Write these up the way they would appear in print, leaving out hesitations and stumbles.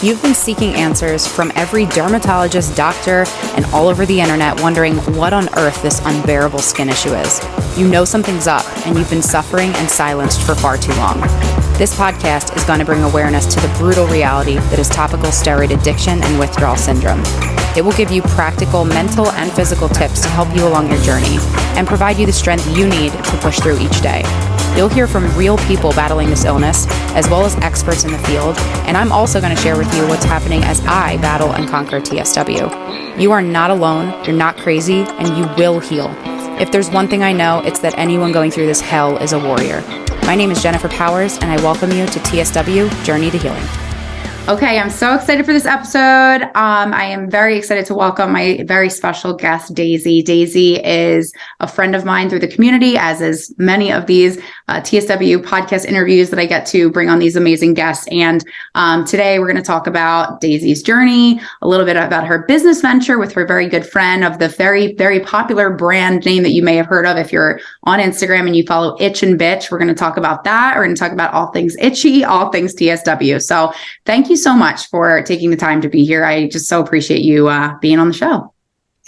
You've been seeking answers from every dermatologist, doctor, and all over the internet, wondering what on earth this unbearable skin issue is. You know something's up, and you've been suffering and silenced for far too long. This podcast is going to bring awareness to the brutal reality that is topical steroid addiction and withdrawal syndrome. It will give you practical mental and physical tips to help you along your journey and provide you the strength you need to push through each day. You'll hear from real people battling this illness, as well as experts in the field, and I'm also going to share with you what's happening as I battle and conquer TSW. You are not alone, you're not crazy, and you will heal. If there's one thing I know, it's that anyone going through this hell is a warrior. My name is Jennifer Powers, and I welcome you to TSW Journey to Healing. Okay, I'm so excited for this episode. I am very excited to welcome my very special guest, Daisy. Daisy is a friend of mine through the community, as is many of these TSW podcast interviews that I get to bring on these amazing guests. And today we're going to talk about Daisy's journey, a little bit about her business venture with her very good friend of the very, very popular brand name that you may have heard of if you're on Instagram and you follow Itch and Bitch. We're going to talk about that. We're going to talk about all things itchy, all things TSW. So thank you so much for taking the time to be here. I just so appreciate you being on the show.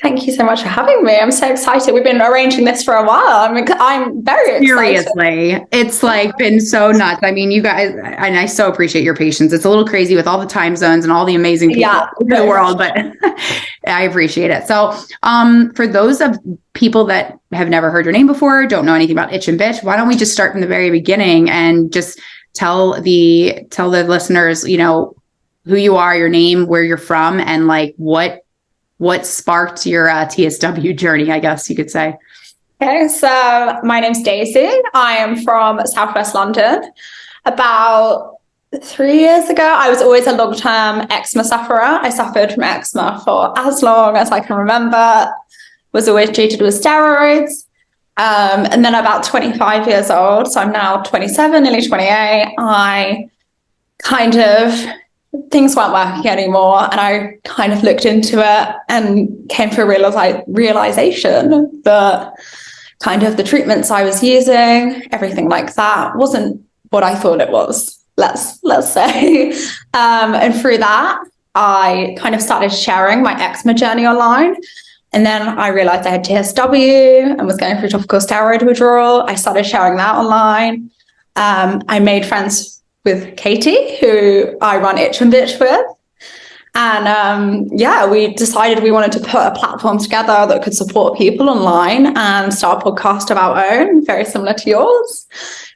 Thank you so much for having me. I'm so excited. We've been arranging this for a while. I'm very excited. Seriously, it's like been so nuts. I mean, you guys, and I so appreciate your patience. It's a little crazy with all the time zones and all the amazing people in the world, but I appreciate it. So for those of people that have never heard your name before, don't know anything about Itch and Bitch, why don't we just start from the very beginning and just tell the listeners, you know, who you are, your name, where you're from, and like what sparked your TSW journey, I guess you could say. Okay, so my name's Daisy. I am from Southwest London. About 3 years ago, I was always a long-term eczema sufferer. I suffered from eczema for as long as I can remember, was always treated with steroids. And then about 25 years old, so I'm now 27, nearly 28, things weren't working anymore. And I kind of looked into it and came to a realization that kind of the treatments I was using, everything like that, wasn't what I thought it was, let's say. And through that, I kind of started sharing my eczema journey online. And then I realized I had TSW and was going through topical steroid withdrawal. I started sharing that online. I made friends with Katie, who I run Itch and Bitch with. And we decided we wanted to put a platform together that could support people online and start a podcast of our own, very similar to yours,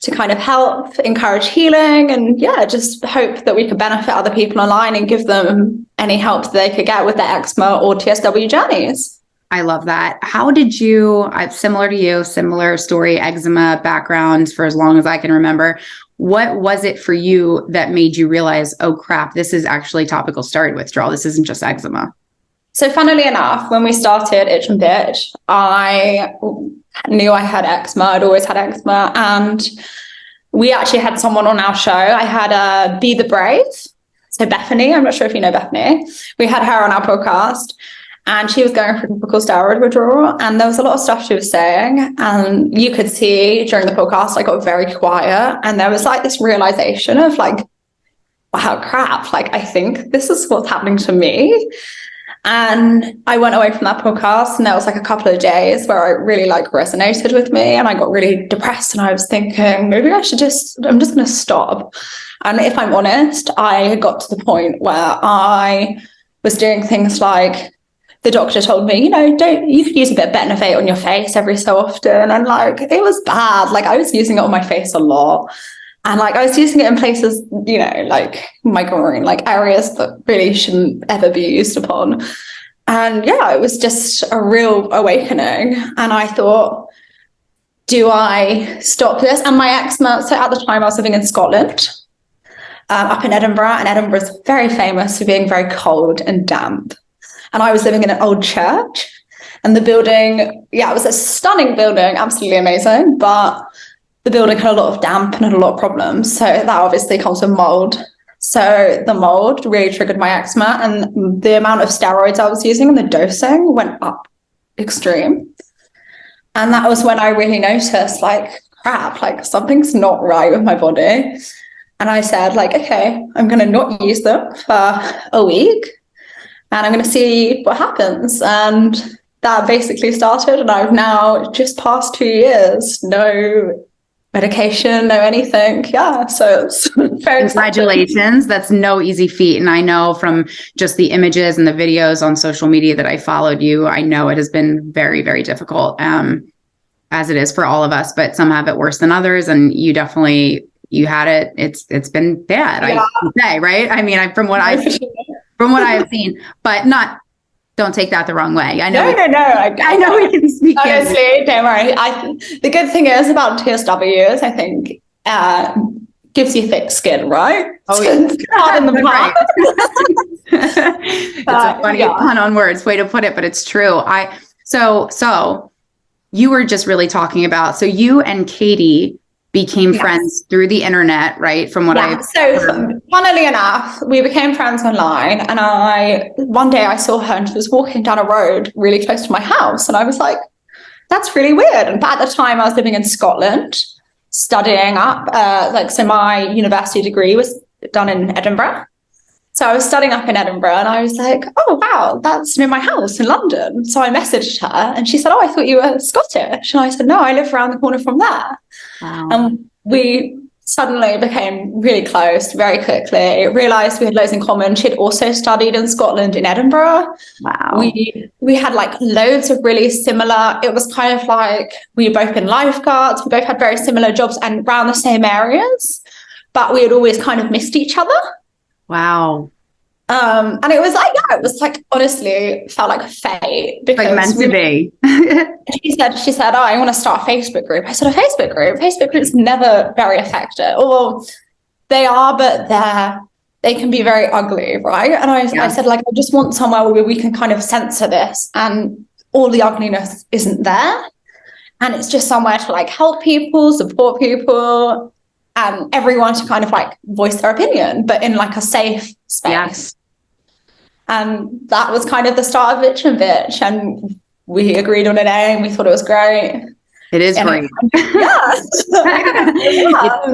to kind of help encourage healing and just hope that we could benefit other people online and give them any help they could get with their eczema or TSW journeys. I love that. How did you, similar to you, similar story, eczema background for as long as I can remember. What was it for you that made you realize, oh crap, this is actually topical steroid withdrawal. This isn't just eczema. So funnily enough, when we started Itch and Bitch, I knew I had eczema. I'd always had eczema. And we actually had someone on our show. I had Be the Brave. So Bethany, I'm not sure if you know Bethany. We had her on our podcast. And she was going through topical steroid withdrawal, and there was a lot of stuff she was saying. And you could see during the podcast, I got very quiet. And there was like this realization of like, wow, crap. Like, I think this is what's happening to me. And I went away from that podcast, and there was like a couple of days where it really like resonated with me. And I got really depressed, and I was thinking, maybe I'm just going to stop. And if I'm honest, I got to the point where I was doing things like, the doctor told me, you could use a bit of Benefit on your face every so often. And like, it was bad. Like I was using it on my face a lot. And like, I was using it in places, like my groin, like areas that really shouldn't ever be used upon. And it was just a real awakening. And I thought, do I stop this? And my eczema, so at the time I was living in Scotland, up in Edinburgh. And Edinburgh is very famous for being very cold and damp. And I was living in an old church, and the building, it was a stunning building, absolutely amazing, but the building had a lot of damp and had a lot of problems. So that obviously comes with mold. So the mold really triggered my eczema, and the amount of steroids I was using and the dosing went up extreme. And that was when I really noticed, like, crap, like something's not right with my body. And I said, like, okay, I'm going to not use them for a week and I'm going to see what happens. And that basically started. And I've now just passed 2 years, no medication, no anything. Yeah. So it's very Congratulations. Exciting. That's no easy feat. And I know from just the images and the videos on social media that I followed you, I know it has been very, very difficult, as it is for all of us, but some have it worse than others. And you definitely, you had it. It's been bad, yeah. I would say, right? I mean, from what I've seen, but don't take that the wrong way. I know. No. I know we can speak. Honestly, don't worry. The good thing is about TSWs, I think, gives you thick skin, right? Oh, yeah. Hard in the pot. It's a funny pun on words, way to put it, but it's true. So you were just really talking about, so you and Katie became friends through the internet, right? From what I've heard. Funnily enough, we became friends online, and one day I saw her and she was walking down a road really close to my house, and I was like, that's really weird. And at the time I was living in Scotland studying up, so my university degree was done in Edinburgh. So I was studying up in Edinburgh and I was like, oh, wow, that's near my house in London. So I messaged her and she said, oh, I thought you were Scottish. And I said, no, I live around the corner from there. Wow. And we suddenly became really close very quickly, realized we had loads in common. She'd also studied in Scotland in Edinburgh. Wow. We had like loads of really similar, it was kind of like we were both in lifeguards. We both had very similar jobs and around the same areas, but we had always kind of missed each other. Wow. And it was like, honestly, felt like fate. Because like meant to be. She said, oh, I want to start a Facebook group. I said, a Facebook group? Facebook groups never very effective. Or they are, but they can be very ugly, right? And I said, like, I just want somewhere where we can kind of censor this and all the ugliness isn't there. And it's just somewhere to like help people, support people, and everyone to kind of like voice their opinion, but in like a safe space. Yes. And that was kind of the start of Bitch and Bitch. And we agreed on a name. We thought it was great. It is great. It's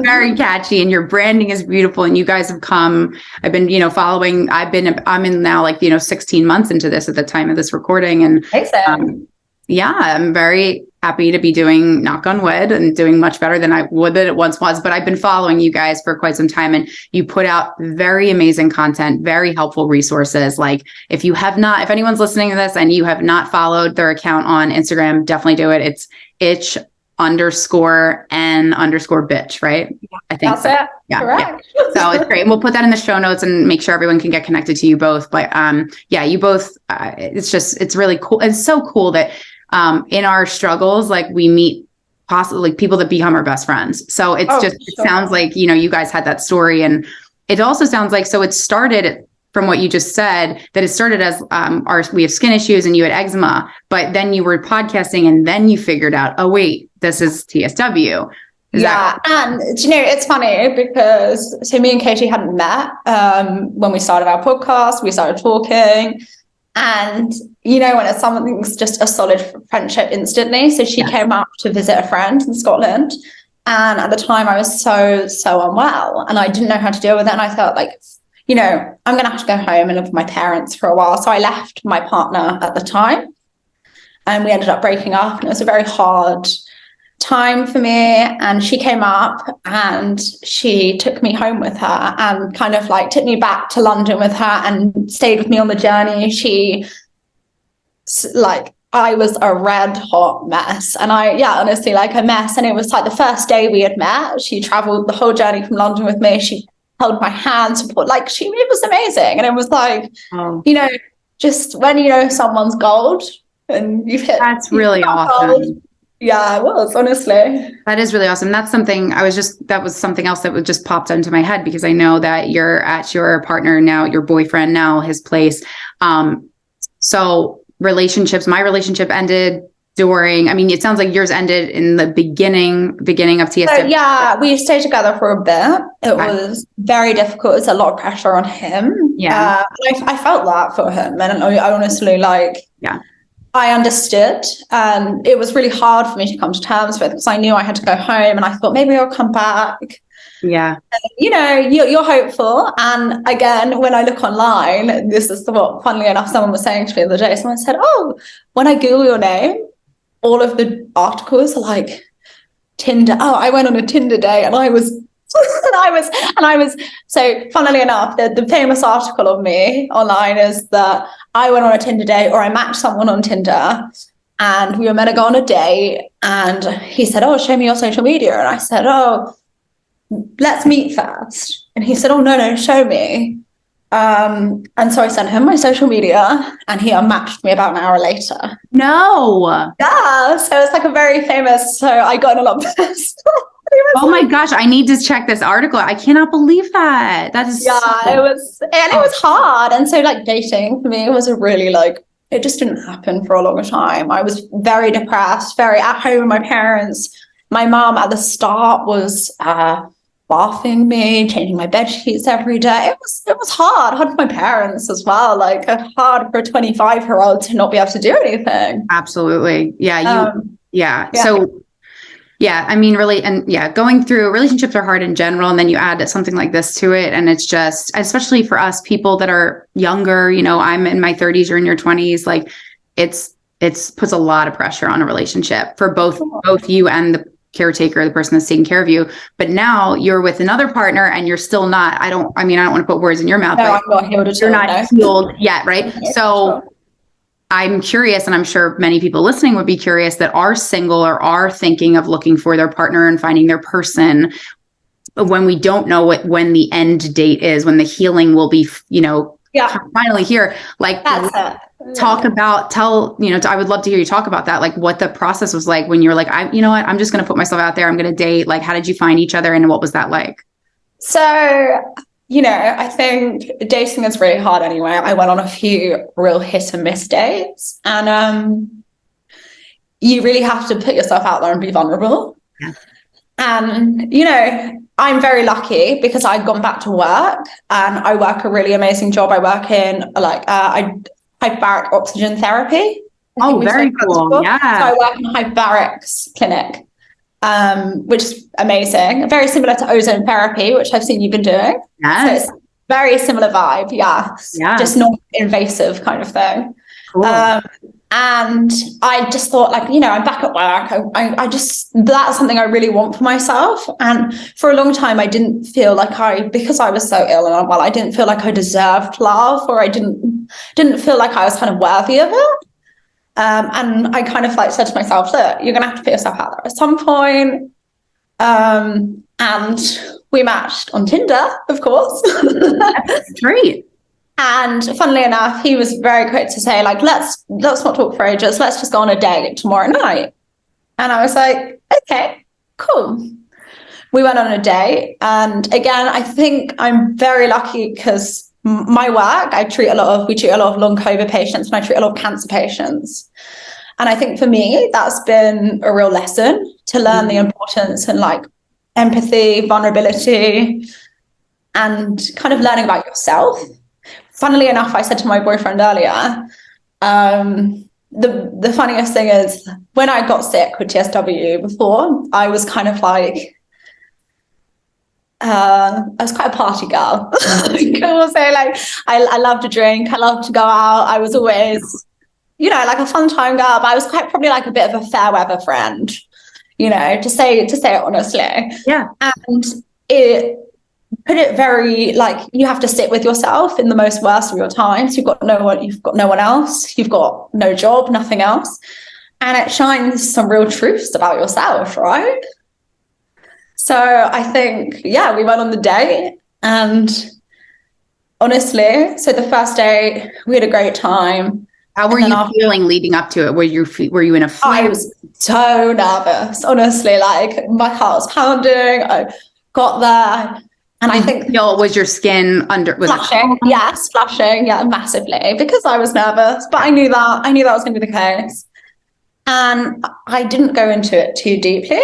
very catchy and your branding is beautiful. And you guys have come, I've been, following, I'm in now like, 16 months into this at the time of this recording. And I'm very happy to be doing, knock on wood, and doing much better than I would that it once was. But I've been following you guys for quite some time, and you put out very amazing content, very helpful resources. Like if anyone's listening to this and you have not followed their account on Instagram, definitely do it. It's itch_n_bitch, right? I think that's it. Yeah. Correct. Yeah. So it's great. And we'll put that in the show notes and make sure everyone can get connected to you both. But you both, it's really cool. It's so cool that in our struggles, like we meet possibly like people that become our best friends. So it sounds like, you guys had that story, and it also sounds like, so it started from what you just said, that it started as we have skin issues and you had eczema, but then you were podcasting and then you figured out, oh wait, this is TSW. And it's funny because me and Katie hadn't met when we started our podcast. We started talking. And, when something's just a solid friendship instantly. So she came up to visit a friend in Scotland. And at the time I was so unwell and I didn't know how to deal with it. And I felt like, I'm going to have to go home and live with my parents for a while. So I left my partner at the time and we ended up breaking up. And it was a very hard time for me. And she came up and she took me home with her and kind of like took me back to London with her and stayed with me on the journey. I was a red hot mess, and honestly, like a mess. And it was like the first day we had met, she traveled the whole journey from London with me. She held my hand, it was amazing. And it was like, just when someone's gold and you've hit, that's really awesome. Gold. Yeah, it was, honestly. That is really awesome. That's something that was something else that just popped into my head, because I know that you're at your partner now, your boyfriend now, his place. So relationships, my relationship ended it sounds like yours ended in the beginning of TSW. So, we stayed together for a bit. It was very difficult. It's a lot of pressure on him. Yeah. I felt that for him. And I honestly I understood, and it was really hard for me to come to terms with, because I knew I had to go home, and I thought maybe I'll come back. Yeah. You know, you're hopeful. And again, when I look online, this is what, funnily enough, someone was saying to me the other day. Someone said, "Oh, when I Google your name, all of the articles are like Tinder. Oh, I went on a Tinder date and I was." and I was so funnily enough, the famous article of me online is that I went on a Tinder date, or I matched someone on Tinder, and we were meant to go on a date, and he said, "Oh, show me your social media." And I said, "Oh, let's meet first." And he said, "Oh, no, show me." And so I sent him my social media, and he unmatched me about an hour later. No. Yeah, so it's like a very famous, so I got in a lot of this. Oh my gosh, I need to check this article. I cannot believe that. That is it was hard. And so like dating for me was a really like, it just didn't happen for a long time. I was very depressed, very at home with my parents. My mom at the start was bathing me, changing my bed sheets every day. It was hard for my parents as well. Like hard for a 25-year-old to not be able to do anything. Absolutely. Yeah. So yeah, I mean, really, and yeah, going through relationships are hard in general. And then you add something like this to it. And it's just, especially for us people that are younger, you know, I'm in my 30s, you're in your 20s, like it's puts a lot of pressure on a relationship for both you and the caretaker, the person that's taking care of you. But now you're with another partner and you're still not, I don't want to put words in your mouth, but I'm not healed at all, you're not healed yet, right? So I'm curious, and I'm sure many people listening would be curious, that are single or are thinking of looking for their partner and finding their person, when we don't know when the end date is, when the healing will be, you know, finally here. Like, I would love to hear you talk about that, like what the process was like when you were like, you know what, I'm just going to put myself out there, I'm going to date. Like, how did you find each other and what was that like? So, you know, I think dating is really hard anyway. I went on a few real hit and miss dates, and you really have to put yourself out there and be vulnerable. Yeah. And, you know, I'm very lucky because I'd gone back to work, and I work a really amazing job. I work in hyperbaric oxygen therapy. Oh, very cool. Yeah. So I work in a hyperbarics clinic, which is amazing. Very similar to ozone therapy, which I've seen you've been doing. Yes. So it's very similar vibe. Yeah. Just not invasive kind of thing. Cool. And I just thought, like, you know, I'm back at work. I just, that's something I really want for myself. And for a long time, I didn't feel like because I was so ill and unwell, I didn't feel like I deserved love, or I didn't feel like I was kind of worthy of it. And I kind of like said to myself, look, you're going to have to put yourself out there at some point. And we matched on Tinder, of course. That's great. And funnily enough, he was very quick to say, like, let's not talk for ages. Let's just go on a date tomorrow night. And I was like, okay, cool. We went on a date. And again, I think I'm very lucky because my work, we treat a lot of long COVID patients, and I treat a lot of cancer patients. And I think for me, that's been a real lesson to learn the importance and like empathy, vulnerability, and kind of learning about yourself. Funnily enough, I said to my boyfriend earlier, the funniest thing is when I got sick with TSW before, I was kind of like, I was quite a party girl. Cool. So like, I love to drink. I love to go out. I was always, you know, like a fun time girl, but I was quite probably like a bit of a fair weather friend, you know, to say it honestly. Yeah. And it put it very like, you have to sit with yourself in the most worst of your times. You've got no one else. You've got no job, nothing else. And it shines some real truths about yourself, right? So I think, yeah, we went on the date, and honestly, so the first day we had a great time. How were you feeling leading up to it? Were you in a flare? I was so nervous, honestly, like my heart was pounding. I got there, and I think was your skin flushing? Yes, flushing, yeah, massively, because I was nervous, but I knew that was going to be the case. And I didn't go into it too deeply,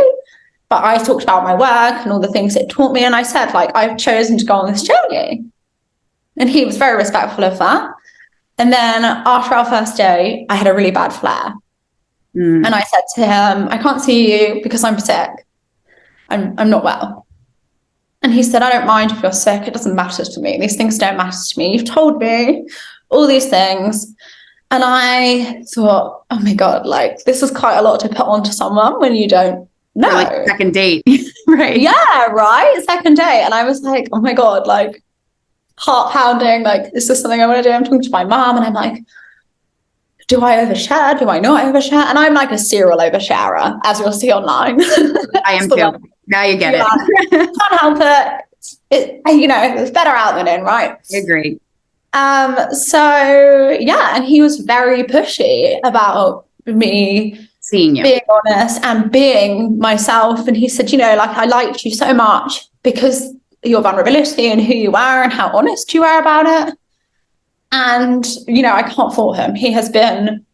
but I talked about my work and all the things it taught me. And I said, like, I've chosen to go on this journey. And he was very respectful of that. And then after our first day, I had a really bad flare. And I said to him, I can't see you because I'm sick. I'm not well. And he said, I don't mind if you're sick. It doesn't matter to me. These things don't matter to me. You've told me all these things. And I thought, oh my God, like this is quite a lot to put onto someone when you don't know. Like second date. Right. Yeah, right. Second date. And I was like, oh my God, like heart pounding. Like, is this something I want to do? I'm talking to my mom and I'm like, do I overshare? Do I not overshare? And I'm like a serial oversharer, as you'll see online. I am too. Now you get it. Can't help it. It's better out than in, right? I agree. So yeah, and he was very pushy about me seeing you, being honest and being myself. And he said, like I liked you so much because your vulnerability and who you are and how honest you are about it. And, I can't fault him. He has been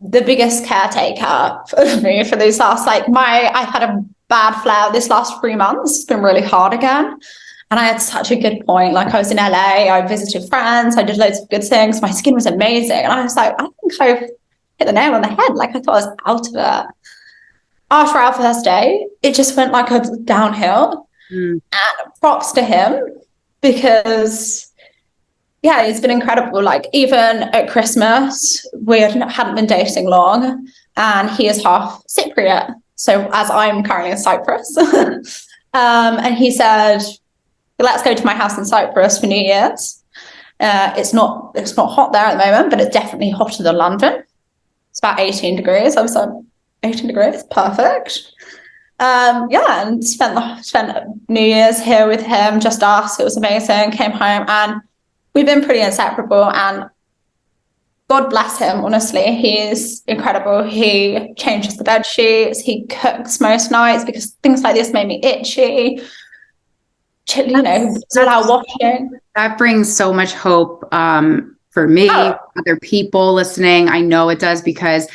the biggest caretaker of me for these last, I had a bad flare this last 3 months. It's been really hard again. And I had such a good point. Like I was in LA, I visited friends, I did loads of good things. My skin was amazing. And I was like, I think I've hit the nail on the head. Like I thought I was out of it. After our first day, it just went like a downhill. And props to him because yeah, it's been incredible. Like even at Christmas, we hadn't been dating long and he is half Cypriot. So as I'm currently in Cyprus, and he said, let's go to my house in Cyprus for New Year's. It's not hot there at the moment, but it's definitely hotter than London. It's about 18 degrees. I was like, 18 degrees, perfect. And spent New Year's here with him, just us. It was amazing. Came home and we've been pretty inseparable, and God bless him, honestly. He's incredible. He changes the bed sheets. He cooks most nights because things like this made me itchy. Allow washing. That brings so much hope for me, other people listening. I know it does because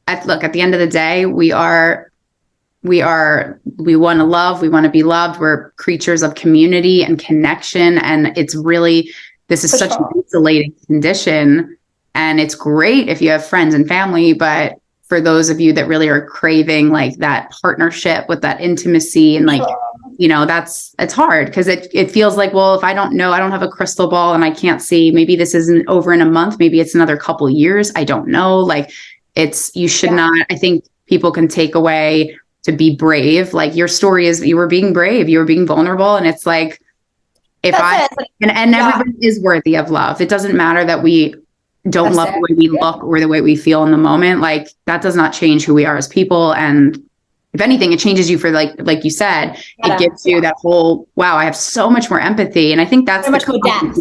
at the end of the day, we want to love, we want to be loved. We're creatures of community and connection. And it's really, this is such an isolating condition. And it's great if you have friends and family, but for those of you that really are craving like that partnership with that intimacy and it's hard because it feels like, well, if I don't know, I don't have a crystal ball and I can't see, maybe this isn't over in a month, maybe it's another couple years. I don't know. Like you should not, I think people can take away to be brave. Like your story is you were being brave, you were being vulnerable. And it's like, everybody is worthy of love. It doesn't matter that we don't love the way we look or the way we feel in the moment. Like that does not change who we are as people. And if anything, it changes you for like you said, it gives you that whole, wow, I have so much more empathy. And I think that's so much more depth.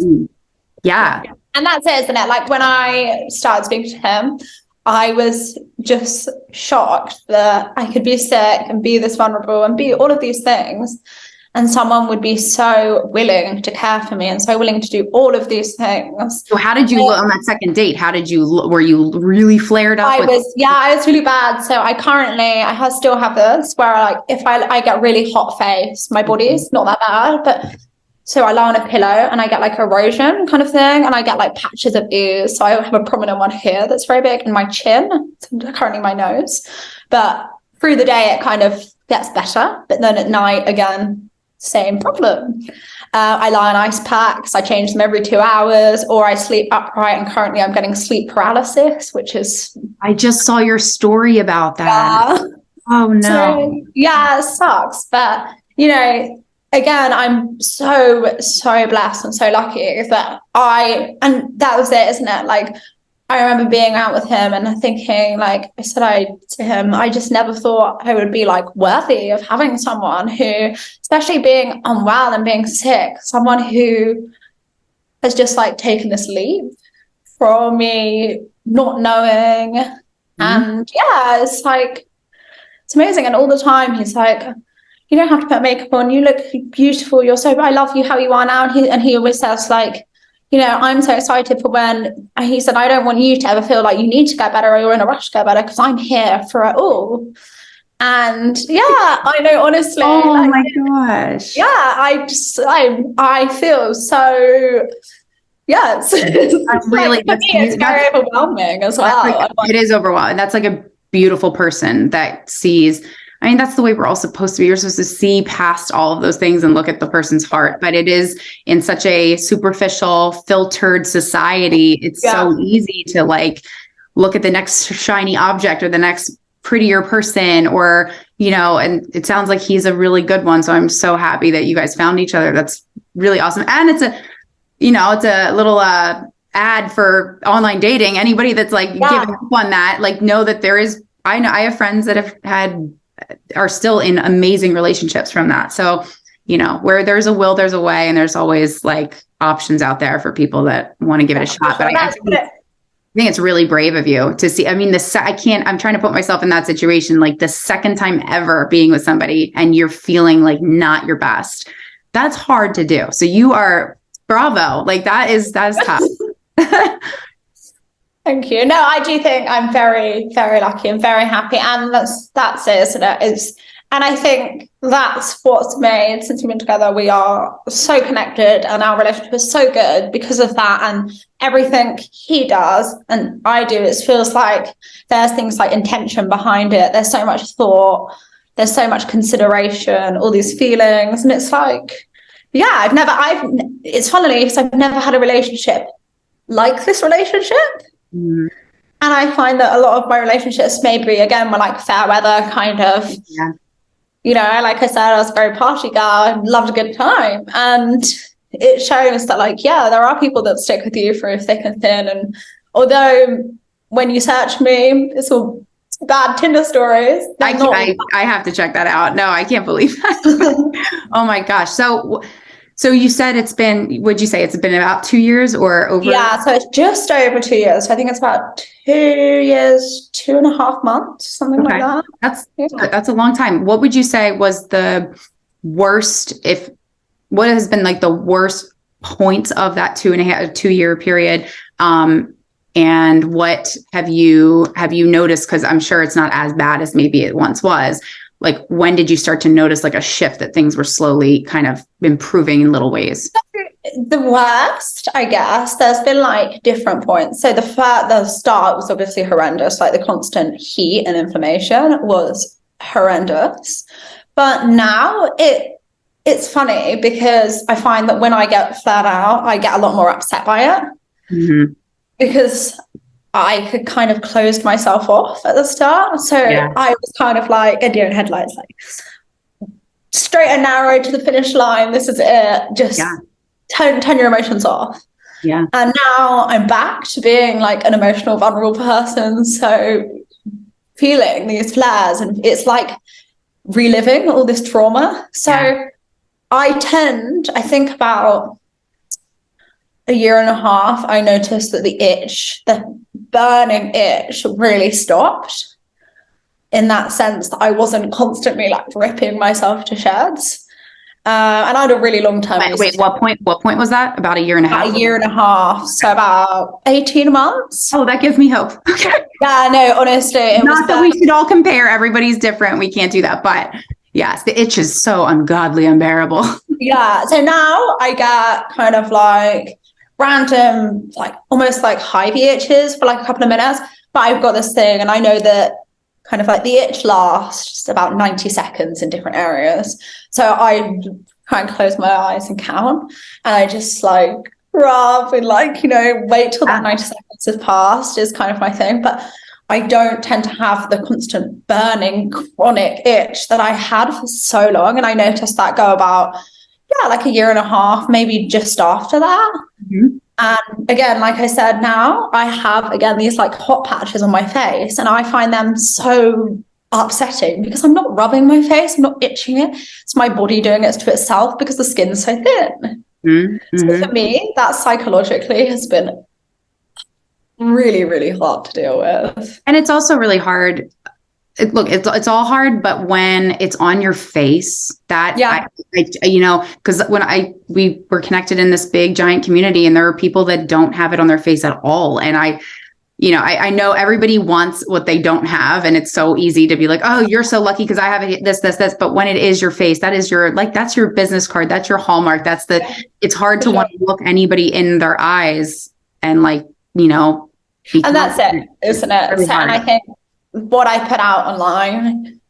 Yeah. And that's it, isn't it? Like when I started speaking to him, I was just shocked that I could be sick and be this vulnerable and be all of these things. And someone would be so willing to care for me and so willing to do all of these things. So how did you look on that second date? Were you really flared up? I was really bad. So I still have this where if I get really hot face, my body's not that bad, but so I lie on a pillow and I get like erosion kind of thing. And I get like patches of ooze. So I have a prominent one here that's very big in my chin, currently my nose. But through the day, it kind of gets better. But then at night, again, same problem. I lie on ice packs. I change them every 2 hours, or I sleep upright. And currently I'm getting sleep paralysis, which is... I just saw your story about that. Oh, no. So, yeah, it sucks. But, again, I'm so blessed and so lucky that and that was it, isn't it? Like, I remember being out with him and thinking, like I said to him, I just never thought I would be like worthy of having someone who, especially being unwell and being sick, someone who has just like taken this leap from me not knowing. And yeah, it's like, it's amazing. And all the time he's like, you don't have to put makeup on, you look beautiful, you're so, I love you how you are now. And he always says like, I'm so excited for when he said, I don't want you to ever feel like you need to get better or you're in a rush to get better because I'm here for it all. And yeah, I know, honestly. Oh my gosh. Yeah, I feel so, yeah, it's very overwhelming as well. It is overwhelming. That's like a beautiful person that sees, I mean, that's the way we're all supposed to be. You're supposed to see past all of those things and look at the person's heart. But it is in such a superficial, filtered society. It's so easy to like look at the next shiny object or the next prettier person, or, you know, and it sounds like he's a really good one. So I'm so happy that you guys found each other. That's really awesome. And it's a, you know, it's a little ad for online dating. Anybody that's like giving up on that, like, know that there is, I know I have friends that are still in amazing relationships from that. So, you know, where there's a will, there's a way, and there's always like options out there for people that want to give it a shot. But I think it's really brave of you to see. I mean, I'm trying to put myself in that situation, like the second time ever being with somebody and you're feeling like not your best. That's hard to do. So you are bravo. Like that is tough. Thank you. No, I do think I'm very, very lucky and very happy. And that's it, isn't it? And I think that's what's made, since we've been together, we are so connected and our relationship is so good because of that. And everything he does and I do, it feels like there's things like intention behind it. There's so much thought. There's so much consideration, all these feelings. And it's like, yeah, it's funny because I've never had a relationship like this relationship. Mm. And I find that a lot of my relationships maybe, again, were like fair weather kind of, you know, like I said, I was a very party girl. I loved a good time. And it shows that like, yeah, there are people that stick with you through thick and thin. And although when you search me, it's all bad Tinder stories. I have to check that out. No, I can't believe that. Oh my gosh. So you said would you say it's been about 2 years or over? Yeah, so it's just over 2 years. So I think it's about 2 years, 2.5 months, something like that. That's a long time. What would you say was the worst, what has been like the worst points of that 2 year period? And what have you noticed? Because I'm sure it's not as bad as maybe it once was. Like, when did you start to notice like a shift that things were slowly kind of improving in little ways? The worst, I guess, there's been like different points. So the start was obviously horrendous. Like the constant heat and inflammation was horrendous. But now it's funny because I find that when I get flared out, I get a lot more upset by it. Mm-hmm. Because I could kind of closed myself off at the start. So I was kind of like a deer in headlights, like straight and narrow to the finish line. This is it. Just turn your emotions off. Yeah. And now I'm back to being like an emotional, vulnerable person. So feeling these flares, and it's like reliving all this trauma. So I think about a year and a half, I noticed that the burning itch really stopped, in that sense that I wasn't constantly like ripping myself to shreds. And I had a really long time. Wait, what point was that? About a year and a half? A year and a half. So about 18 months. Oh, that gives me hope. Okay. Yeah, no, honestly. Not that we should all compare. Everybody's different. We can't do that. But yes, the itch is so ungodly unbearable. Yeah. So now I get kind of like random, like almost like hivey itches for like a couple of minutes, but I've got this thing and I know that kind of like the itch lasts about 90 seconds in different areas. So I kind of close my eyes and count, and I just like rub and like, you know, wait till that 90 seconds has passed is kind of my thing. But I don't tend to have the constant burning chronic itch that I had for so long. And I noticed that go about like a year and a half, maybe just after that. Mm-hmm. And again, like I said, now I have, again, these like hot patches on my face, and I find them so upsetting because I'm not rubbing my face, I'm not itching it. It's my body doing it to itself because the skin's so thin. Mm-hmm. So for me, that psychologically has been really, really hard to deal with. And it's also really hard. It's all hard, but when it's on your face, that you know, because when we were connected in this big giant community, and there are people that don't have it on their face at all, and I know everybody wants what they don't have, and it's so easy to be like, oh, you're so lucky because I have this, but when it is your face, that is your, like, that's your business card, that's your hallmark, it's hard to want to look anybody in their eyes and like, you know, and that's it, isn't it? And I think what I put out online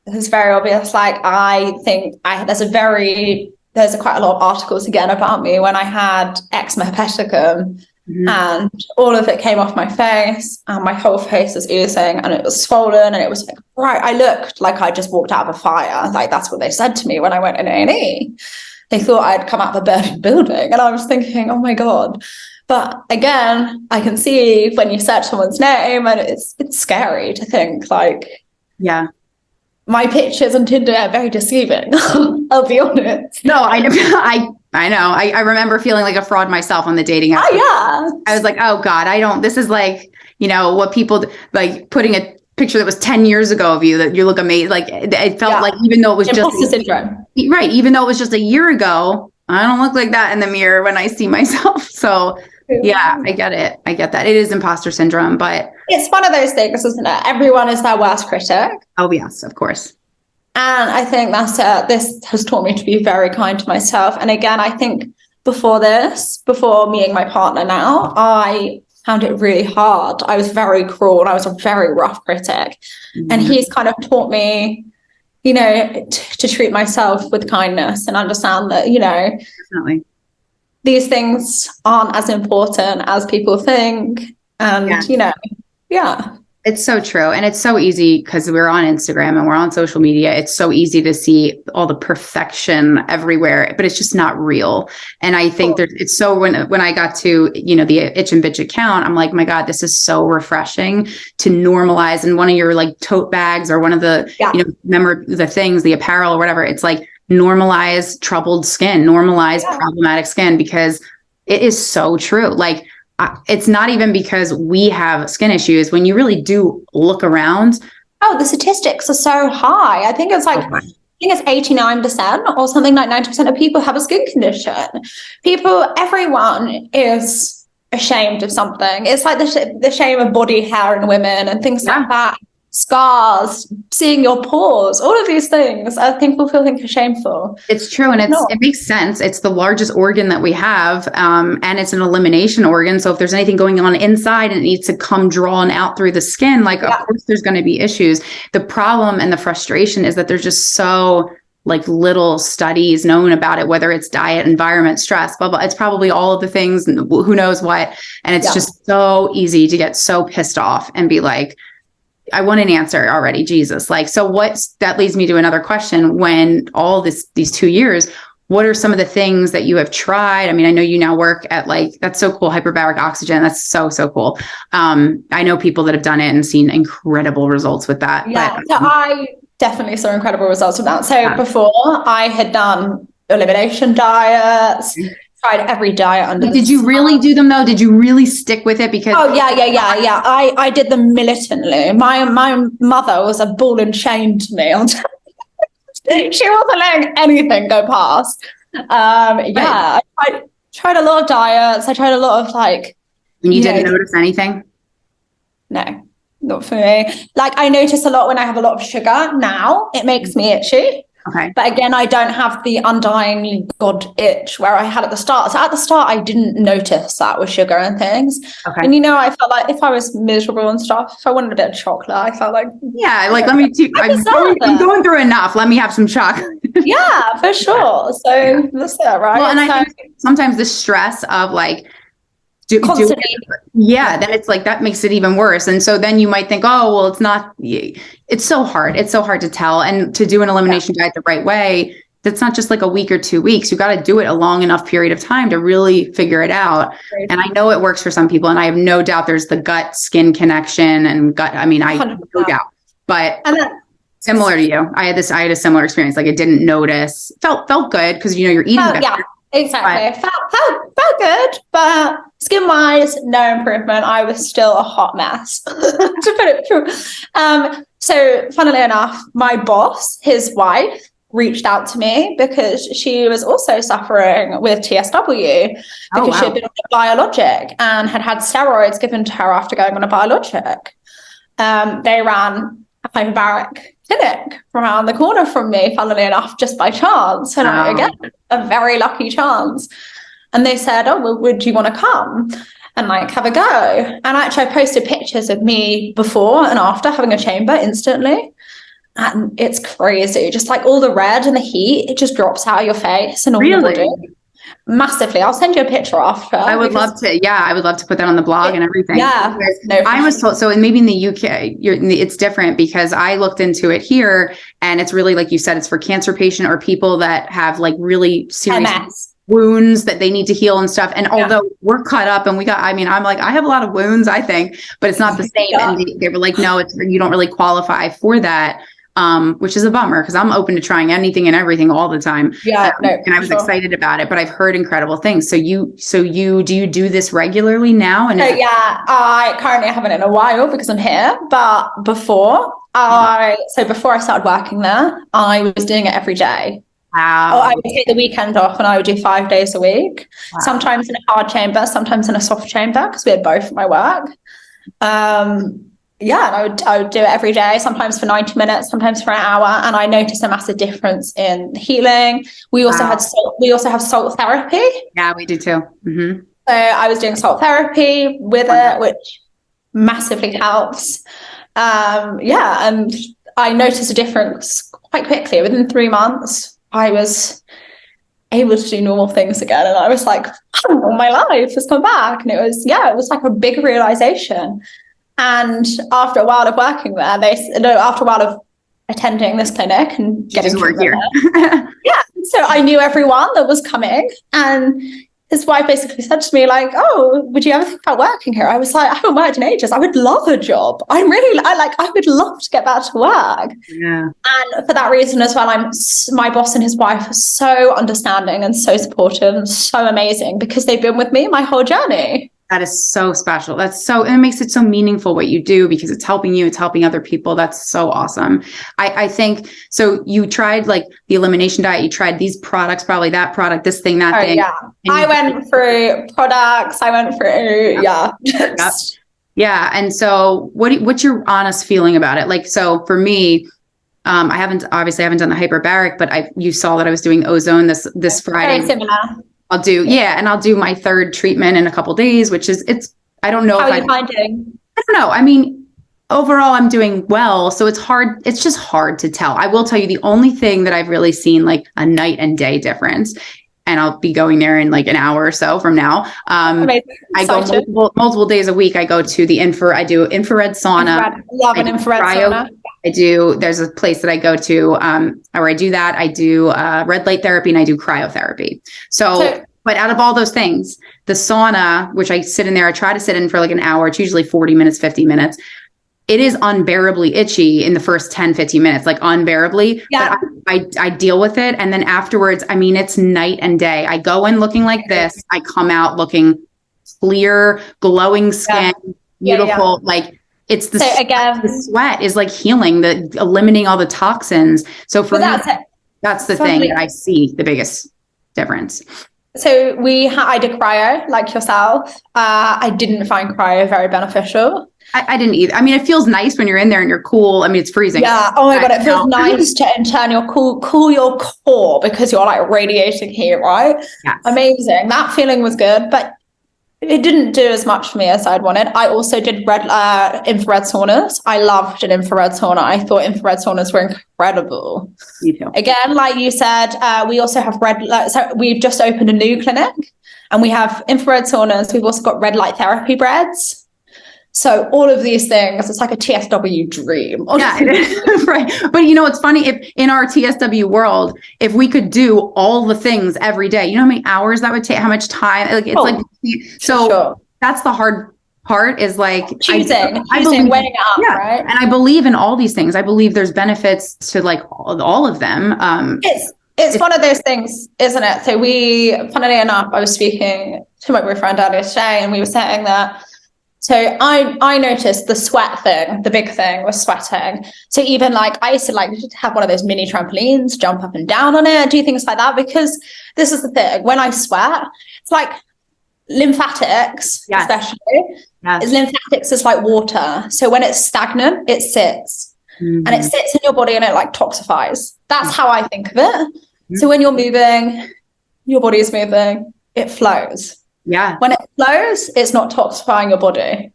This is very obvious. Like, I think there's quite a lot of articles again about me when I had eczema hepaticum, and all of it came off my face, and my whole face was oozing, and it was swollen, and it was like, right, I looked like I just walked out of a fire. Like, that's what they said to me when I went in A&E. They thought I'd come out of a burning building, and I was thinking, oh my God. But again, I can see when you search someone's name, and it's scary to think, like, yeah, my pictures on Tinder are very deceiving. I'll be honest. No, I know. I remember feeling like a fraud myself on the dating app. Oh yeah. I was like, oh God, this is like, what people like putting a picture that was 10 years ago of you that you look amazing. Like, it felt like, even though it was imposter syndrome. Right. Even though it was just a year ago, I don't look like that in the mirror when I see myself. So yeah, I get it. I get that. It is imposter syndrome, but it's one of those things, isn't it? Everyone is their worst critic. Oh yes, of course. And I think this has taught me to be very kind to myself. And again, I think before meeting my partner now, I found it really hard. I was very cruel, and I was a very rough critic. And he's kind of taught me, to treat myself with kindness and understand that, Definitely. These things aren't as important as people think. And, It's so true. And it's so easy because we're on Instagram and we're on social media. It's so easy to see all the perfection everywhere, but it's just not real. And I think it's so when I got to, the Itch and Bitch account, I'm like, my God, this is so refreshing to normalize in one of your like tote bags or one of the, remember the things, the apparel or whatever. It's like normalize troubled skin, normalize problematic skin, because it is so true. Like, it's not even because we have skin issues. When you really do look around, the statistics are so high. I think it's like, I think it's 89% or something, like 90% of people have a skin condition. Everyone is ashamed of something. It's like the shame of body hair in women and things like that. Scars, seeing your pores, all of these things, I think people feel shameful. It's true. And it makes sense. It's the largest organ that we have. And it's an elimination organ. So if there's anything going on inside and it needs to come drawn out through the skin, like, of course there's going to be issues. The problem and the frustration is that there's just so like little studies known about it, whether it's diet, environment, stress, blah, blah. It's probably all of the things, who knows what. And it's just so easy to get so pissed off and be like, I want an answer already, Jesus. Like, so that leads me to another question. When all these 2 years, what are some of the things that you have tried? I mean, I know you now work at that's so cool. Hyperbaric oxygen. That's so, so cool. I know people that have done it and seen incredible results with that. Yeah. So I definitely saw incredible results with that. So before I had done elimination diets, tried every diet under. Did you really do them though? Did you really stick with it? Because yeah. I did them militantly. My mother was a ball and chain to me. She wasn't letting anything go past. I tried a lot of diets. I tried a lot of like. And you didn't notice anything? No, not for me. Like, I notice a lot when I have a lot of sugar. Now it makes me itchy. Okay. But again, I don't have the undying God itch where I had at the start. So at the start, I didn't notice that with sugar and things. Okay. And I felt like if I was miserable and stuff, if I wanted a bit of chocolate, I felt like, let me I'm going through enough. Let me have some chocolate. Yeah, for sure. So that's it, right? Well, and I think sometimes the stress of like, then it's like that makes it even worse. And so then you might think, oh, well, it's so hard. It's so hard to tell. And to do an elimination diet the right way, that's not just like a week or 2 weeks. You got to do it a long enough period of time to really figure it out. Right. And I know it works for some people. And I have no doubt there's the gut skin connection and gut. I mean, I have no doubt, but similar to you, I had a similar experience. Like, I didn't notice, felt good because, you're eating better. Yeah. Exactly. Felt good, but skin-wise, no improvement. I was still a hot mess, to put it through. So funnily enough, my boss, his wife, reached out to me because she was also suffering with TSW because she had been on a biologic and had steroids given to her after going on a biologic. They ran a hyperbaric clinic around the corner from me, funnily enough, just by chance. And again, a very lucky chance. And they said, oh, well, would you want to come and like have a go? And actually I posted pictures of me before and after having a chamber instantly. And it's crazy. Just like all the red and the heat, it just drops out of your face and all your body. Massively. I'll send you a picture after. I would love to. Yeah, I would love to put that on the blog and everything. Yeah. No, I was told, so maybe in the UK, it's different because I looked into it here and it's really, like you said, it's for cancer patient or people that have like really serious MS. wounds that they need to heal and stuff. And although we're cut up and I'm like, I have a lot of wounds, I think, but it's not the same. And they were like, no, you don't really qualify for that. Which is a bummer because I'm open to trying anything and everything all the time. Yeah, and I was excited about it, but I've heard incredible things. Do you do this regularly now? And I currently haven't in a while because I'm here, but before I started working there, I was doing it every day. Wow. I would take the weekend off and I would do 5 days a week, sometimes in a hard chamber, sometimes in a soft chamber because we had both at my work. And I would do it every day, sometimes for 90 minutes, sometimes for an hour. And I noticed a massive difference in healing. We also have salt therapy. Yeah, we do too. Mm-hmm. So I was doing salt therapy with it, which massively helps. And I noticed a difference quite quickly. Within 3 months, I was able to do normal things again. And I was like, oh, my life has come back. And it was like a big realization. And after a while of working there, after a while of attending this clinic and getting to work here. So I knew everyone that was coming. And his wife basically said to me, like, oh, would you ever think about working here? I was like, I haven't worked in ages. I would love a job. I would love to get back to work. Yeah. And for that reason as well, my boss and his wife are so understanding and so supportive and so amazing because they've been with me my whole journey. That is so special. And it makes it so meaningful what you do because it's helping you, it's helping other people. That's so awesome. I think, so you tried like the elimination diet, you tried these products, probably that product, this thing, that thing. Yeah. I went through products. Yeah. And so what's your honest feeling about it? Like, so for me, I haven't done the hyperbaric, but you saw that I was doing ozone this Friday. Very similar. I'll do my third treatment in a couple days, which is, I don't know. How are you finding? I don't know. I mean, overall I'm doing well. So it's hard. It's just hard to tell. I will tell you the only thing that I've really seen like a night and day difference, and I'll be going there in like an hour or so from now. I go multiple days a week. I go to I do infrared sauna. Love an infrared sauna. There's a place that I go to where I do that. I do red light therapy and I do cryotherapy. So, but out of all those things, the sauna, which I sit in there, I try to sit in for like an hour. It's usually 40 minutes, 50 minutes. It is unbearably itchy in the first 10, 15 minutes, like unbearably. Yeah. But I deal with it. And then afterwards, I mean, it's night and day. I go in looking like this. I come out looking clear, glowing skin, beautiful. Like it's the sweat is like healing, eliminating all the toxins. So for me, that's the thing that I see the biggest difference. So I did cryo like yourself. I didn't find cryo very beneficial. I didn't either. I mean, it feels nice when you're in there and you're cool. I mean, it's freezing. Yeah. Oh my God. It feels nice to turn your cool your core because you're like radiating heat, right? Yes. Amazing. That feeling was good, but it didn't do as much for me as I'd wanted. I also did infrared saunas. I loved an infrared sauna. I thought infrared saunas were incredible. Me too. Again, like you said, we also have so we've just opened a new clinic and we have infrared saunas. We've also got red light therapy beds. So all of these things, it's like a TSW dream. Yeah, right. But you know, it's funny, if in our TSW world, if we could do all the things every day, you know how many hours that would take, how much time, that's the hard part is like choosing, weighing up, right? And I believe in all these things. I believe there's benefits to like all of them. It's one of those things, isn't it? So funnily enough, I was speaking to my boyfriend earlier today and we were saying that, so I noticed the sweat thing, the big thing was sweating. So even like I used to like have one of those mini trampolines, jump up and down on it, do things like that, because this is the thing. When I sweat, it's like lymphatics, especially. Yes. Lymphatics is like water. So when it's stagnant, it sits. Mm-hmm. And it sits in your body and it like toxifies. That's how I think of it. Mm-hmm. So when you're moving, your body is moving, it flows. Yeah. When it flows, it's not toxifying your body.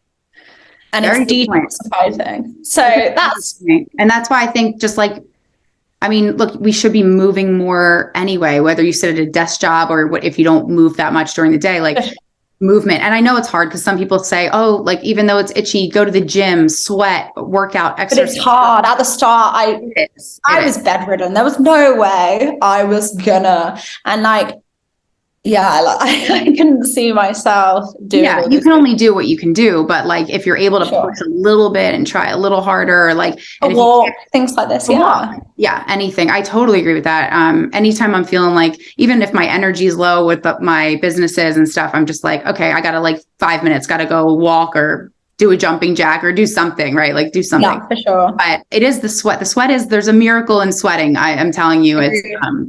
and Very it's good point. detoxifying. So and that's why I think just like, I mean, look, we should be moving more anyway, whether you sit at a desk job or what, if you don't move that much during the day, like movement. And I know it's hard because some people say, oh, like, even though it's itchy, go to the gym, sweat, workout, exercise. But it's hard. At the start, I was bedridden. There was no way I was gonna, and like, yeah, like, I couldn't see myself doing. Yeah, you can only do what you can do, but like if you're able to push a little bit and try a little harder, or like things like this, yeah, anything. I totally agree with that. Anytime I'm feeling like, even if my energy is low with my businesses and stuff, I'm just like, okay, I gotta like 5 minutes, gotta go walk or do a jumping jack or do something, right? Like do something. Yeah, for sure. But it is the sweat. The sweat is, there's a miracle in sweating. I am telling you,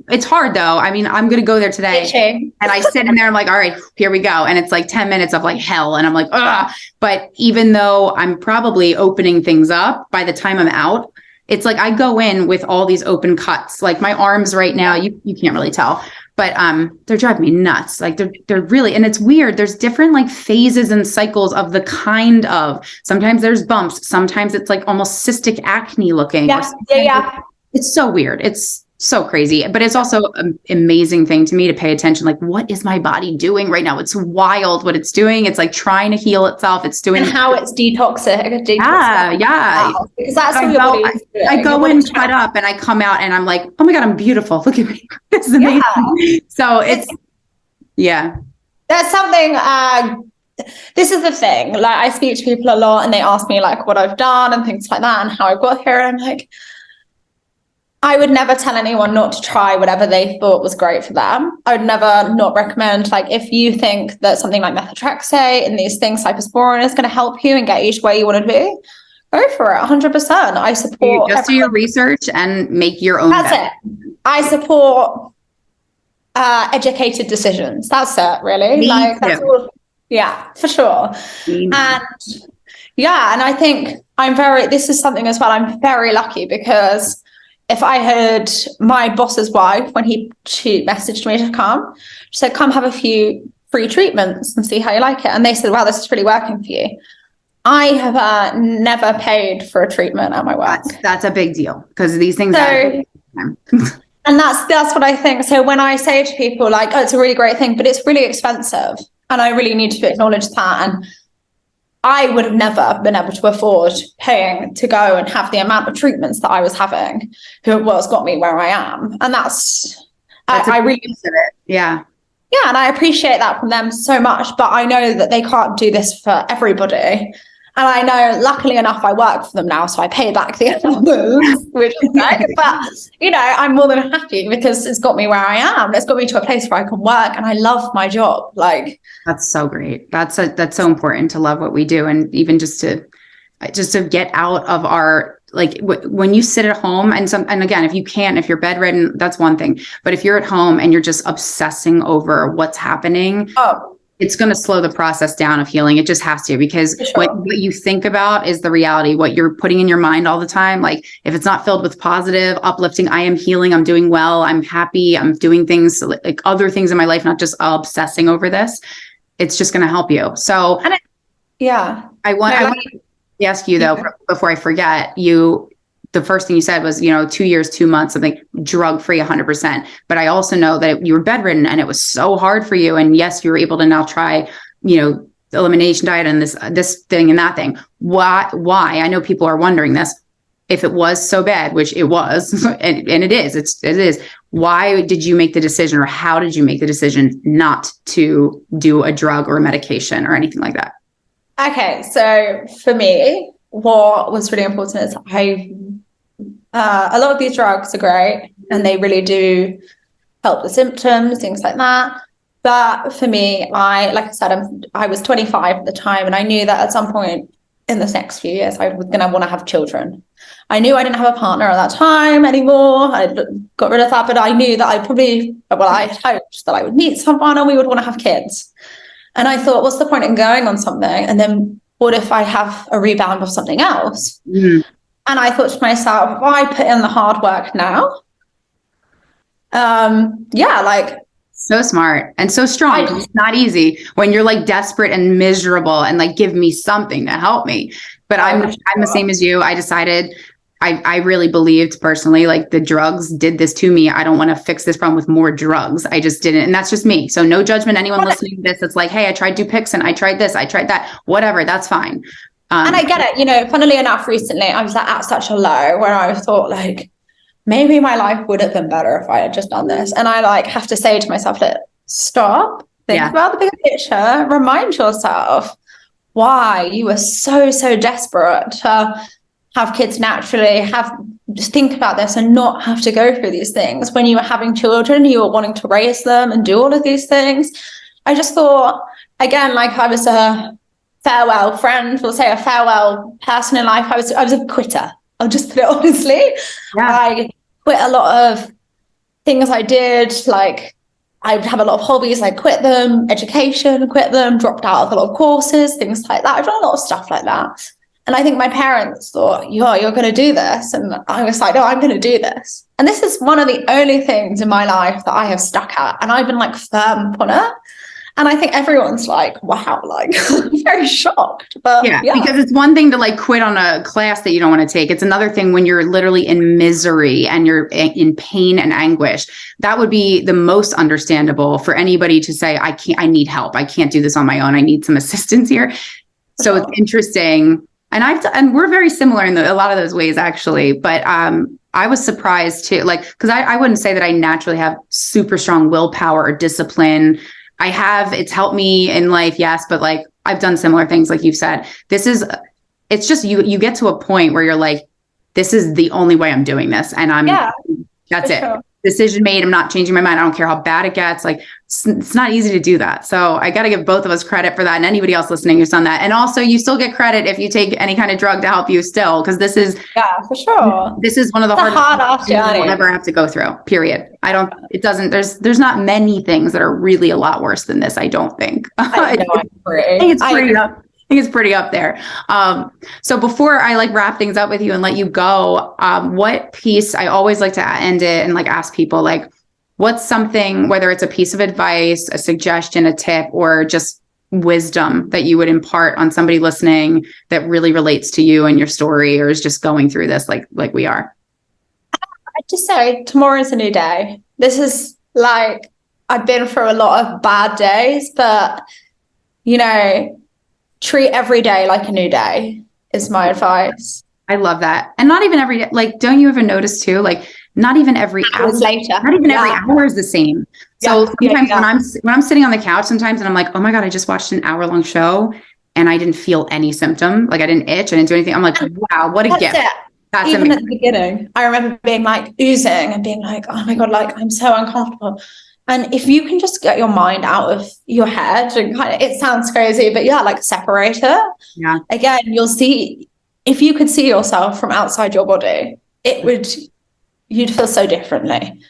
it's hard though. I mean, I'm going to go there today and I sit in there. I'm like, all right, here we go. And it's like 10 minutes of like hell. And I'm like, ugh. But even though I'm probably opening things up, by the time I'm out, it's like, I go in with all these open cuts, like my arms right now, you can't really tell, but they're driving me nuts. Like they're really, and it's weird. There's different like phases and cycles of the kind of, sometimes there's bumps. Sometimes it's like almost cystic acne looking. Yeah. It's so weird. It's so crazy, but it's also an amazing thing to me to pay attention. Like, what is my body doing right now? It's wild what it's doing. It's like trying to heal itself. It's doing and how it's detoxing. Yeah. Because that's what your body's doing. I go in, cut up, and I come out and I'm like, oh my God, I'm beautiful. Look at me. This is amazing. Yeah. So there's something, this is the thing. Like, I speak to people a lot and they ask me like what I've done and things like that and how I got here. And I'm like, I would never tell anyone not to try whatever they thought was great for them. I would never not recommend, like, if you think that something like methotrexate and these things, cyclosporin, is going to help you and get you to where you want to be, go for it. 100%. I support. Just do your research and make your own. That's it. I support educated decisions. That's it, really. Me like, too. That's all. Yeah, for sure. And I think this is something as well. I'm very lucky because if I heard my boss's wife, when she messaged me to come, she said, come have a few free treatments and see how you like it. And they said, wow, this is really working for you. I have never paid for a treatment at my work. That's a big deal because these things and that's what I think. So when I say to people like, oh, it's a really great thing, but it's really expensive. And I really need to acknowledge that. And I would have never been able to afford paying to go and have the amount of treatments that I was having, what's got me where I am. And that's I really it. Yeah. Yeah. And I appreciate that from them so much, but I know that they can't do this for everybody. And I know, luckily enough, I work for them now, so I pay back the others, which is great. But, I'm more than happy because it's got me where I am. It's got me to a place where I can work, and I love my job. Like, that's so great. That's so important to love what we do, and even just to get out of our, like, when you sit at home and again, if you're bedridden, that's one thing. But if you're at home and you're just obsessing over what's happening, it's going to slow the process down of healing. It just has to, because what you think about is the reality, what you're putting in your mind all the time. Like, if it's not filled with positive, uplifting, I am healing, I'm doing well, I'm happy, I'm doing things like other things in my life, not just obsessing over this, it's just going to help you. So I want to ask you though, before I forget, the first thing you said was, 2 years, 2 months, something drug-free 100%. But I also know that you were bedridden and it was so hard for you. And yes, you were able to now try, the elimination diet and this thing and that thing. Why? I know people are wondering this. If it was so bad, which it was, and it is, why did you make the decision, or how did you make the decision not to do a drug or a medication or anything like that? Okay. So for me, what was really important is a lot of these drugs are great and they really do help the symptoms, things like that. But for me, like I said, I was 25 at the time, and I knew that at some point in the next few years, I was going to want to have children. I knew I didn't have a partner at that time anymore. I got rid of that, but I knew that I had hoped that I would meet someone and we would want to have kids. And I thought, what's the point in going on something? And then what if I have a rebound of something else? Mm-hmm. And I thought to myself, if I put in the hard work now, so smart and so strong. It's not easy when you're like desperate and miserable and like, give me something to help me. But I'm the same as you. I decided I really believed personally, like the drugs did this to me. I don't want to fix this problem with more drugs. I just didn't. And that's just me. So no judgment. Anyone listening to this, it's like, hey, I tried Dupixent. I tried this. I tried that. Whatever. That's fine. And I get it. You know, funnily enough, recently I was like at such a low where I thought like, maybe my life would have been better if I had just done this. And I like have to say to myself, like, stop, think about the bigger picture, remind yourself why you were so desperate to have kids naturally, just think about this and not have to go through these things. When you were having children, you were wanting to raise them and do all of these things. I just thought, again, like I was a farewell friend, we'll say a farewell person in life. I was a quitter. I'll just put it honestly. Yeah. I quit a lot of things I did. Like I would have a lot of hobbies. I quit them, education, quit them, dropped out of a lot of courses, things like that. I've done a lot of stuff like that. And I think my parents thought, you're going to do this. And I was like, no, I'm going to do this. And this is one of the only things in my life that I have stuck at. And I've been like firm on it. And I think everyone's like, wow, like I'm very shocked. But yeah, because it's one thing to like quit on a class that you don't want to take. It's another thing when you're literally in misery and you're in pain and anguish. That would be the most understandable for anybody to say, I need help. I can't do this on my own. I need some assistance here. So it's interesting. And we're very similar in a lot of those ways, actually. But I was surprised too, like, because I wouldn't say that I naturally have super strong willpower or discipline. It's helped me in life, yes, but like I've done similar things, like you've said. It's just you get to a point where you're like, this is the only way I'm doing this, and that's it. Sure. Decision made. I'm not changing my mind. I don't care how bad it gets. Like it's not easy to do that. So I got to give both of us credit for that, and anybody else listening who's done that. And also, you still get credit if you take any kind of drug to help you still, because this is for sure. This is one of the hardest things you'll ever have to go through. Period. There's not many things that are really a lot worse than this. I don't think. I think it's pretty up there. So before I like wrap things up with you and let you go, what piece, I always like to end it and like ask people like, what's something, whether it's a piece of advice, a suggestion, a tip, or just wisdom that you would impart on somebody listening that really relates to you and your story, or is just going through this like we are? I'd just say tomorrow's a new day. This is like, I've been through a lot of bad days, but you know, treat every day like a new day is my advice. I love that. And not even every day. Like, don't you ever notice too? Like, not even every hour later. Not even every hour is the same. So sometimes when I'm sitting on the couch sometimes and I'm like, oh my God, I just watched an hour-long show and I didn't feel any symptom. Like I didn't itch. I didn't do anything. I'm like, wow, what a gift. That's even amazing. At the beginning, I remember being like oozing and being like, oh my God, like I'm so uncomfortable. And if you can just get your mind out of your head and kind of, it sounds crazy, but like separate it. Yeah. Again, you'll see, if you could see yourself from outside your body, you'd feel so differently.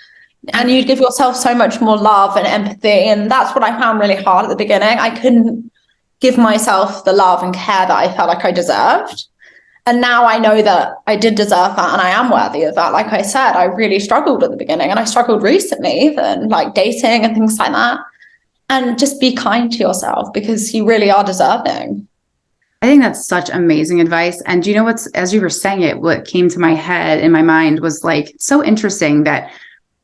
And you'd give yourself so much more love and empathy. And that's what I found really hard at the beginning. I couldn't give myself the love and care that I felt like I deserved. And now I know that I did deserve that and I am worthy of that. Like I said, I really struggled at the beginning, and I struggled recently, even like dating and things like that. And just be kind to yourself because you really are deserving. I think that's such amazing advice. And you know as you were saying it, what came to my head in my mind was like, so interesting that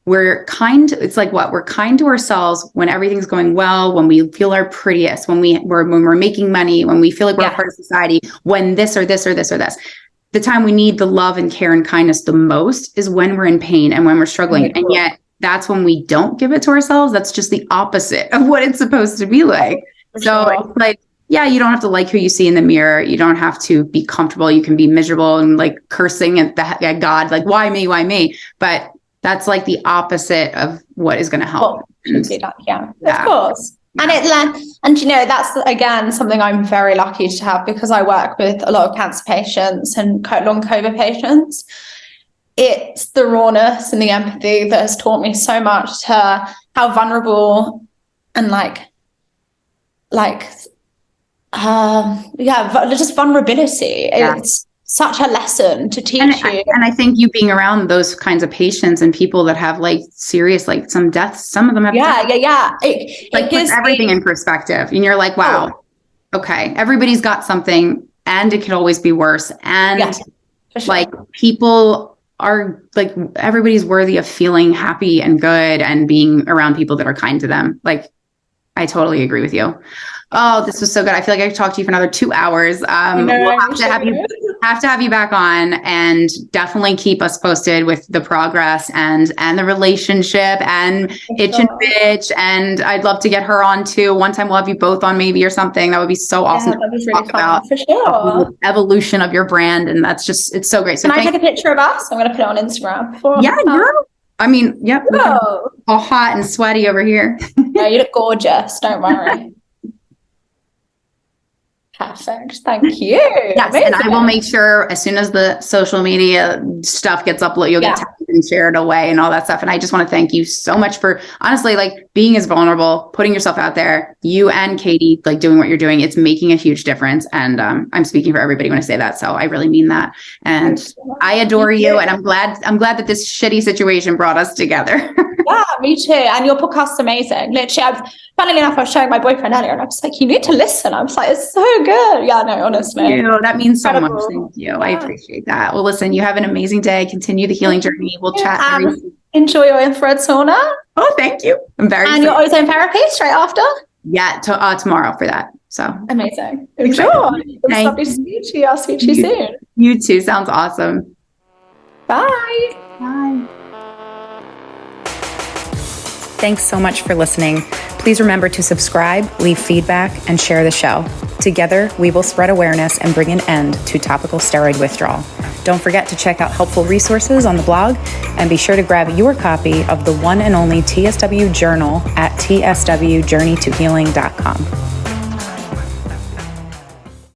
we're kind. It's like we're kind to ourselves when everything's going well, when we feel our prettiest, when we're making money, when we feel like we're a part of society, when this or this or this or this. The time we need the love and care and kindness the most is when we're in pain and when we're struggling. Right. And yet that's when we don't give it to ourselves. That's just the opposite of what it's supposed to be like. So like, yeah, you don't have to like who you see in the mirror. You don't have to be comfortable. You can be miserable and like cursing at God, like, why me? But that's like the opposite of what is going to help. Yeah, of course. Yeah. And you know, that's again something I'm very lucky to have, because I work with a lot of cancer patients and long COVID patients. It's the rawness and the empathy that has taught me so much to how vulnerable and just vulnerability. Yeah. It's such a lesson to teach you. And I think you being around those kinds of patients and people that have like serious, like some deaths, some of them have It puts everything in perspective, and you're like, wow, okay, everybody's got something, and it could always be worse. And for sure. like people are like, everybody's worthy of feeling happy and good and being around people that are kind to them. Like, I totally agree with you. Oh, this was so good. I feel like I could talk to you for another 2 hours. We'll have to have you back on, and definitely keep us posted with the progress and the relationship and Itch and Bitch. And I'd love to get her on too. One time we'll have you both on maybe or something. That would be so awesome. That'd be really fun, for sure. The evolution of your brand. And that's just, it's so great. So can I take a picture of us? I'm going to put it on Instagram. Yep. All hot and sweaty over here. No, you look gorgeous. Don't worry. Perfect. Thank you. Yes, amazing. and I will make sure as soon as the social media stuff gets uploaded, you'll get tagged and shared away and all that stuff. And I just want to thank you so much for honestly, like being as vulnerable, putting yourself out there, you and Katie, like doing what you're doing. It's making a huge difference. And I'm speaking for everybody when I say that. So I really mean that. And I adore you. And I'm glad that this shitty situation brought us together. Yeah, me too. And your podcast's amazing. Literally, funnily enough, I was showing my boyfriend earlier and I was like, you need to listen. I was like, it's so good. Yeah, no, honestly. Thank you. That means so Incredible. much. Thank you. I appreciate that. Well, listen, you have an amazing day. Continue the healing journey. We'll chat. Enjoy your infrared sauna. Oh, thank you. I'm very excited. Your ozone therapy straight after? Yeah, tomorrow for that. So amazing. Enjoy. It was lovely to meet you. I'll speak to you soon. You too. Sounds awesome. Bye. Bye. Thanks so much for listening. Please remember to subscribe, leave feedback, and share the show. Together, we will spread awareness and bring an end to topical steroid withdrawal. Don't forget to check out helpful resources on the blog, and be sure to grab your copy of the one and only TSW journal at tswjourneytohealing.com.